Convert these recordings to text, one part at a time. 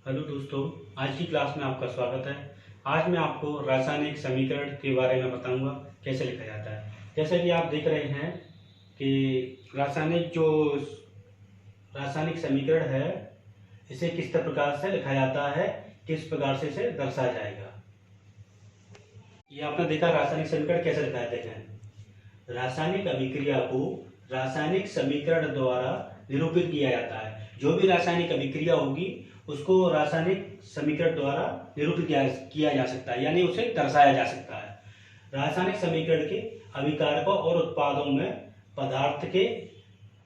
Hello दोस्तों, आज की क्लास में आपका स्वागत है। आज मैं आपको रासायनिक समीकरण के बारे में बताऊंगा कैसे लिखा जाता है। जैसे कि आप देख रहे हैं कि रासायनिक समीकरण है, इसे किस प्रकार से लिखा जाता है, किस प्रकार से इसे दर्शाया जाएगा। ये आपने देखा रासायनिक समीकरण कैसे लिखा है। देखें, रासायनिक अभिक्रिया को रासायनिक समीकरण द्वारा निरूपित किया जाता है। जो भी रासायनिक अभिक्रिया होगी उसको रासायनिक समीकरण द्वारा निरूपित किया जा सकता है, यानी उसे दर्शाया जा सकता है। रासायनिक समीकरण के अभिकारकों और उत्पादों में पदार्थ के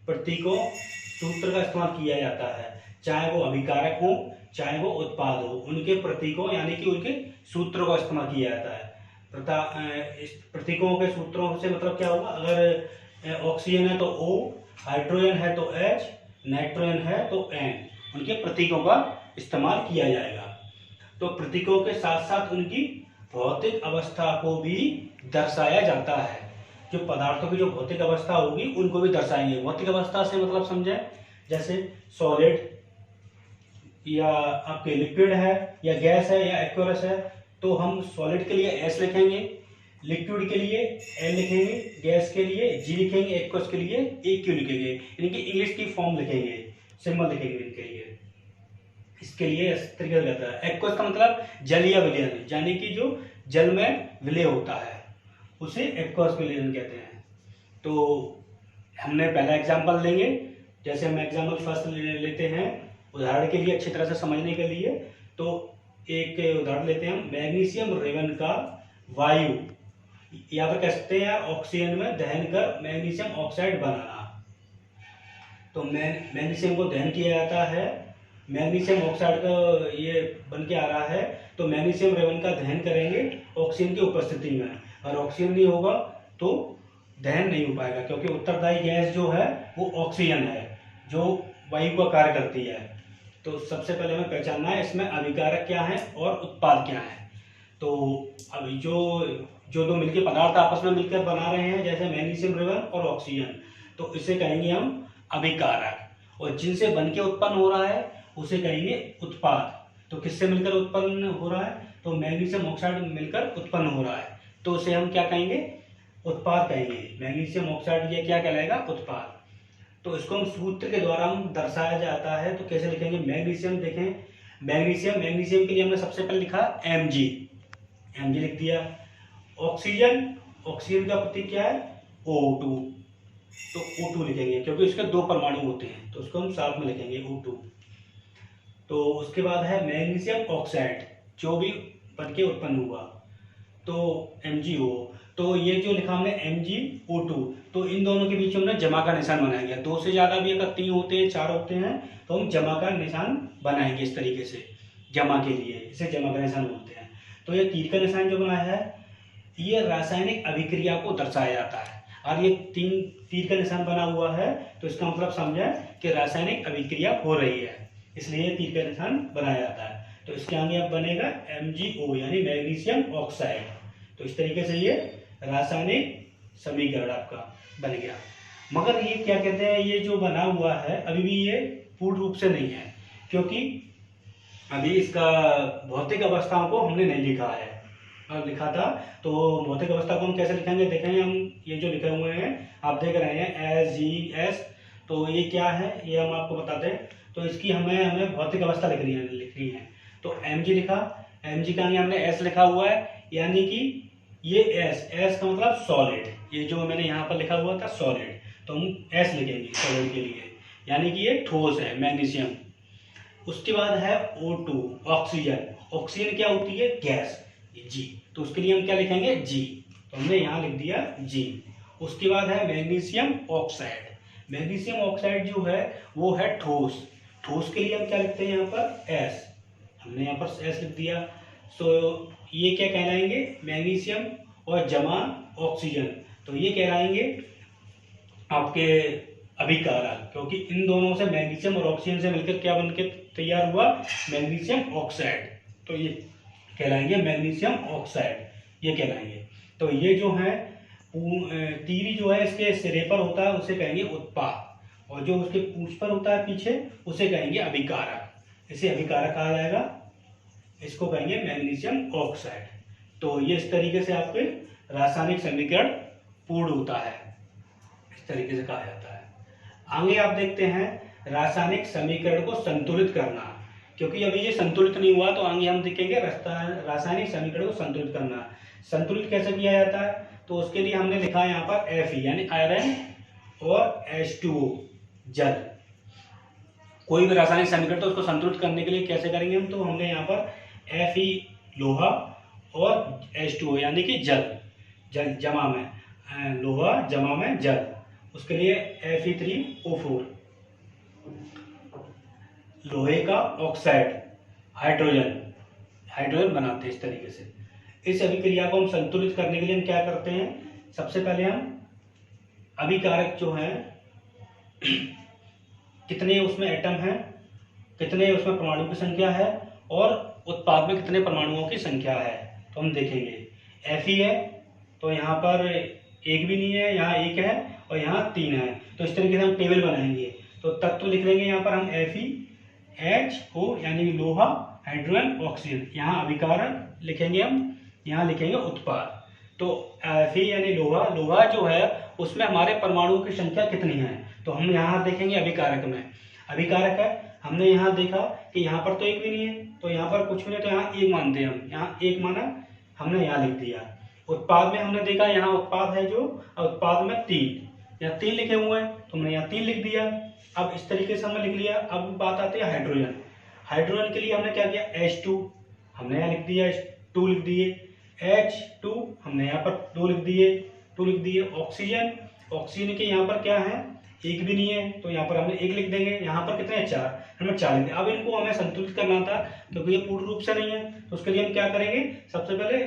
प्रतीकों सूत्र का इस्तेमाल किया जाता है। चाहे वो अभिकारक हो चाहे वो उत्पाद हो, उनके प्रतीकों यानी कि उनके सूत्रों का इस्तेमाल किया जाता है। इस प्रतीकों के सूत्रों से मतलब क्या होगा, अगर ऑक्सीजन है तो O, हाइड्रोजन है तो H, नाइट्रोजन है तो N, उनके प्रतीकों का इस्तेमाल किया जाएगा। तो प्रतीकों के साथ साथ उनकी भौतिक अवस्था को भी दर्शाया जाता है। जो पदार्थों की जो भौतिक अवस्था होगी उनको भी दर्शाएंगे। भौतिक अवस्था से मतलब समझे, जैसे सॉलिड या आपके लिक्विड है या गैस है या एक्वस है, तो हम सॉलिड के लिए S लिखेंगे, लिक्विड के लिए L लिखेंगे, गैस के लिए G लिखेंगे, एक्वस के लिए AQ लिखेंगे। इनकी इंग्लिश की फॉर्म लिखेंगे, सिंबल लिखेंगे इनके लिए। इसके लिए इस तरीके से कहता है। एक्वस का मतलब जलीय विलयन, यानी कि जो जल में विलय होता है उसे एक्वस विलयन कहते हैं। तो हमने पहला एग्जाम्पल लेंगे। जैसे हम एग्जाम्पल फर्स्ट लेते हैं उदाहरण के लिए, अच्छी तरह से समझने के लिए। तो एक उदाहरण लेते हैं हम, मैग्नीशियम रेवन का वायु या फिर कह सकते हैं ऑक्सीजन में दहन कर मैग्नीशियम ऑक्साइड बनाना। तो मैग्नीशियम को दहन किया जाता है, मैग्नीशियम ऑक्साइड का ये बन के आ रहा है। तो मैग्नीशियम रेवन का दहन करेंगे ऑक्सीजन की उपस्थिति में, और ऑक्सीजन नहीं होगा तो दहन नहीं हो पाएगा, क्योंकि उत्तरदायी गैस जो है वो ऑक्सीजन है जो वायु का कार्य करती है। तो सबसे पहले हमें पहचानना है इसमें अभिकारक क्या है और उत्पाद क्या है। तो अभी जो दो मिलकर पदार्थ आपस में मिलकर बना रहे हैं, जैसे मैग्नीशियम रेवन और ऑक्सीजन, तो इसे कहेंगे हम अभिकारक। और जिनसे बन के उत्पन्न हो रहा है उसे कहेंगे उत्पाद। तो किससे मिलकर उत्पन्न हो रहा है, तो मैग्नीशियम ऑक्साइड मिलकर उत्पन्न हो रहा है, तो उसे हम क्या कहेंगे, उत्पाद कहेंगे। मैग्नीशियम ऑक्साइड ये क्या कहलाएगा, उत्पाद। तो इसको हम सूत्र के द्वारा हम दर्शाया जाता है। तो कैसे लिखेंगे, मैग्नीशियम देखें, मैग्नीशियम के लिए हमने सबसे पहले लिखा Mg लिख दिया। ऑक्सीजन का प्रतीक क्या है, O2, तो O2 लिखेंगे, क्योंकि इसके दो परमाणु होते हैं तो उसको हम साथ में लिखेंगे O2। तो उसके बाद है मैग्नीशियम ऑक्साइड, जो भी बन के उत्पन्न हुआ, तो MgO। तो ये जो लिखा हमने MgO2, तो इन दोनों के बीच में हमने जमा का निशान बनाएंगे। दो से ज्यादा भी अगर 3 होते हैं, 4 होते हैं, तो हम जमा का निशान बनाएंगे इस तरीके से। जमा के लिए इसे जमा का निशान बोलते हैं। तो ये तीर का निशान जो बनाया है ये रासायनिक अभिक्रिया को दर्शाया जाता है, और ये तीर का निशान बना हुआ है, तो इसका मतलब समझे कि रासायनिक अभिक्रिया हो रही है, इसलिए ये तीर का निशान बनाया जाता है। तो इसके आगे अब बनेगा MgO यानी मैग्नीशियम ऑक्साइड। तो इस तरीके से ये रासायनिक समीकरण आपका बन गया। मगर ये क्या कहते हैं, ये जो बना हुआ है अभी भी ये पूर्ण रूप से नहीं है, क्योंकि अभी इसका भौतिक अवस्थाओं को हमने नहीं लिखा है। और लिखा था तो भौतिक अवस्था को हम कैसे लिखेंगे, देखेंगे हम ये जो लिखे हुए हैं आप देख रहे हैं SGS, तो ये क्या है ये हम आपको बताते हैं। तो इसकी हमें भौतिक अवस्था लिखनी है। तो Mg लिखा, Mg का हमने S लिखा हुआ है, यानी कि ये S का मतलब सॉलिड, ये जो मैंने यहाँ पर लिखा हुआ था सॉलिड, तो हम S लिखेंगे सॉलिड के लिए, यानी कि ये ठोस है मैग्नीशियम। उसके बाद है O2 ऑक्सीजन क्या होती है, गैस, G, तो उसके लिए हम क्या लिखेंगे, G, तो हमने यहाँ लिख दिया G। उसके बाद है मैग्नीशियम ऑक्साइड जो है वो है ठोस के लिए हम क्या लिखते हैं यहाँ पर S, हमने यहाँ पर S लिख दिया। तो ये क्या कहलाएंगे, मैग्नीशियम और जमा ऑक्सीजन, तो ये कहलाएंगे आपके अभिकारक, क्योंकि इन दोनों से मैग्नीशियम और ऑक्सीजन से मिलकर क्या बनकर तैयार हुआ, मैग्नीशियम ऑक्साइड, तो ये कहलाएंगे मैग्नीशियम ऑक्साइड, ये कहलाएंगे। तो ये जो है तीरी जो है इसके सिरे पर होता है उसे कहेंगे उत्पाद, और जो उसके पूंछ पर होता है पीछे उसे कहेंगे अभिकारक। इसे अभिकारक कहा जाएगा, इसको कहेंगे मैग्नीशियम ऑक्साइड। तो ये इस तरीके से आपके रासायनिक समीकरण पूर्ण होता है, इस तरीके से कहा जाता है। आगे आप देखते हैं रासायनिक समीकरण को संतुलित करना, क्योंकि अभी ये संतुलित नहीं हुआ तो आगे हम देखेंगे रासायनिक समीकरण को संतुलित करना। संतुलित कैसे किया जाता है, तो उसके लिए हमने लिखा है यहाँ पर Fe यानी आयरन और H2O जल। कोई भी रासायनिक समीकरण तो उसको संतुलित करने के लिए कैसे करेंगे हम, तो हमने यहाँ पर Fe लोहा और H2O यानी कि जल, जल जमा में लोहा जमा में जल, उसके लिए Fe3O4 लोहे का ऑक्साइड हाइड्रोजन बनाते हैं इस तरीके से। इस अभिक्रिया को हम संतुलित करने के लिए हम क्या करते हैं, सबसे पहले हम अभिकारक जो है कितने उसमें एटम हैं, कितने उसमें परमाणु की संख्या है और उत्पाद में कितने परमाणुओं की संख्या है, तो हम देखेंगे। Fe है तो यहाँ पर एक भी नहीं है, यहाँ एक है और यहाँ 3 है, तो इस तरीके से हम टेबल बनाएंगे। तो तत्व लिख लेंगे यहाँ पर हम FeHO यानी लोहा हाइड्रोजन ऑक्सीजन, यहाँ अभिकारक लिखेंगे हम, यहाँ लिखेंगे उत्पाद। तो Fe यानी लोहा, लोहा जो है उसमें हमारे परमाणुओं की संख्या कितनी है, तो हम यहाँ देखेंगे अभिकारक में। अभिकारक है, हमने यहाँ देखा कि यहाँ पर तो एक भी नहीं है, तो यहाँ पर कुछ भी नहीं, तो यहाँ एक मानते हैं हम, यहाँ एक माना, हमने यहाँ लिख दिया। उत्पाद में हमने देखा यहाँ उत्पाद है जो, उत्पाद में 3, यहाँ 3 लिखे हुए हैं तो हमने यहाँ 3 लिख दिया। अब इस तरीके से हमने लिख लिया। अब बात आती है हाइड्रोजन। हाइड्रोजन के लिए हमने क्या किया, H2 हमने यहाँ लिख दिया, 2 लिख दिए, H2 हमने यहाँ पर 2 लिख दिए, ऑक्सीजन, ऑक्सीजन के यहाँ पर क्या है, एक भी नहीं है, तो यहाँ पर हमने 1 लिख देंगे। यहाँ पर कितने हैं, 4, हमने 4 लिख दिया। अब इनको हमें संतुलित करना था क्योंकि ये पूर्ण रूप से नहीं है, तो उसके लिए हम क्या करेंगे, सबसे पहले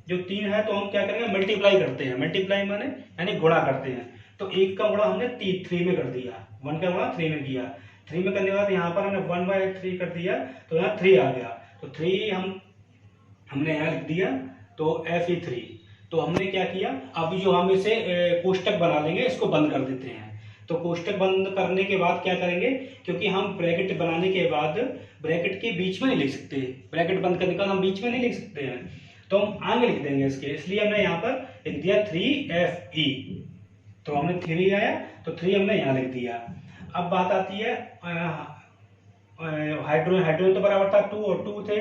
जो 3 है तो हम क्या करेंगे, मल्टीप्लाई करते हैं। मल्टीप्लाई माने यानी गुणा करते हैं। तो 1 का गुणा हमने 3 में कर दिया, 1 का गुणा 3 में किया। 3 में करने के बाद यहाँ पर हमने 1/3 कर दिया, तो यहाँ 3 आ गया, तो 3 हमने यहाँ लिख दिया, तो Fe3। तो हमने क्या किया, अभी जो हम इसे कोष्टक बना लेंगे, इसको बंद कर देते हैं। तो कोष्टक बंद करने के बाद क्या करेंगे, क्योंकि हम ब्रैकेट बनाने के बाद ब्रैकेट के बीच में नहीं लिख सकते, ब्रैकेट बंद करने के बाद हम बीच में नहीं लिख सकते हैं, तो हम आगे लिख देंगे इसके, इसलिए हमने यहाँ पर लिख दिया 3Fe। तो हमने 3 आया तो 3 हमने यहाँ लिख दिया। अब बात आती है हाइड्रोजन तो बराबर था 2 और 2 थे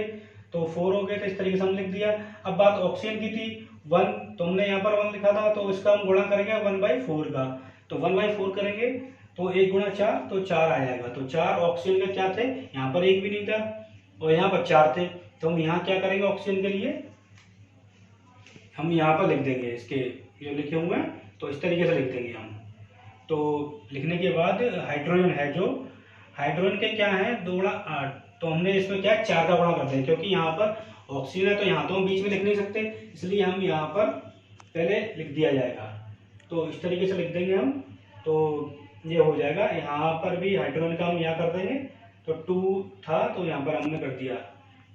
तो 4 हो गए, तो इस तरीके से हमने लिख दिया। अब बात ऑक्सीजन की थी 1, तो हमने यहाँ पर 1 लिखा था, तो इसका हम गुणा करेंगे 1/4 का, तो 1/4 करेंगे तो 1 गुणा 4 तो 4 आ जाएगा। तो 4 ऑक्सीजन के क्या थे, यहाँ पर 1 भी नहीं था और यहाँ पर 4 थे, तो हम यहाँ क्या करेंगे, ऑक्सीजन के लिए हम यहाँ पर लिख देंगे, इसके जो लिखे हुए हैं तो इस तरीके से लिख देंगे हम। तो लिखने के बाद हाइड्रोजन है जो, हाइड्रोजन के क्या है 2 गुणा 8, तो हमने इसमें क्या 4 का गुणा कर दें, क्योंकि यहाँ पर ऑक्सीजन है तो यहाँ तो हम बीच में लिख नहीं सकते, इसलिए हम यहाँ पर पहले लिख दिया जाएगा। तो इस तरीके से लिख देंगे हम, तो ये हो जाएगा। यहाँ पर भी हाइड्रोजन का हम यहाँ कर देंगे, तो 2 था तो यहाँ पर हमने कर दिया,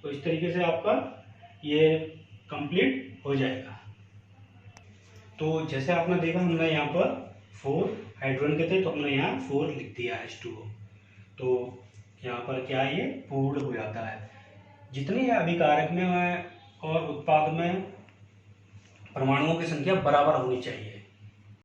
तो इस तरीके से आपका ये कंप्लीट हो जाएगा। तो जैसे आपने देखा, हमने यहाँ पर 4 हाइड्रोजन के थे तो हमने यहाँ 4 लिख दिया H2O, तो यहाँ पर क्या ये पूर्ण हो जाता है। जितनी अभिकारक में और उत्पाद में परमाणुओं की संख्या बराबर होनी चाहिए।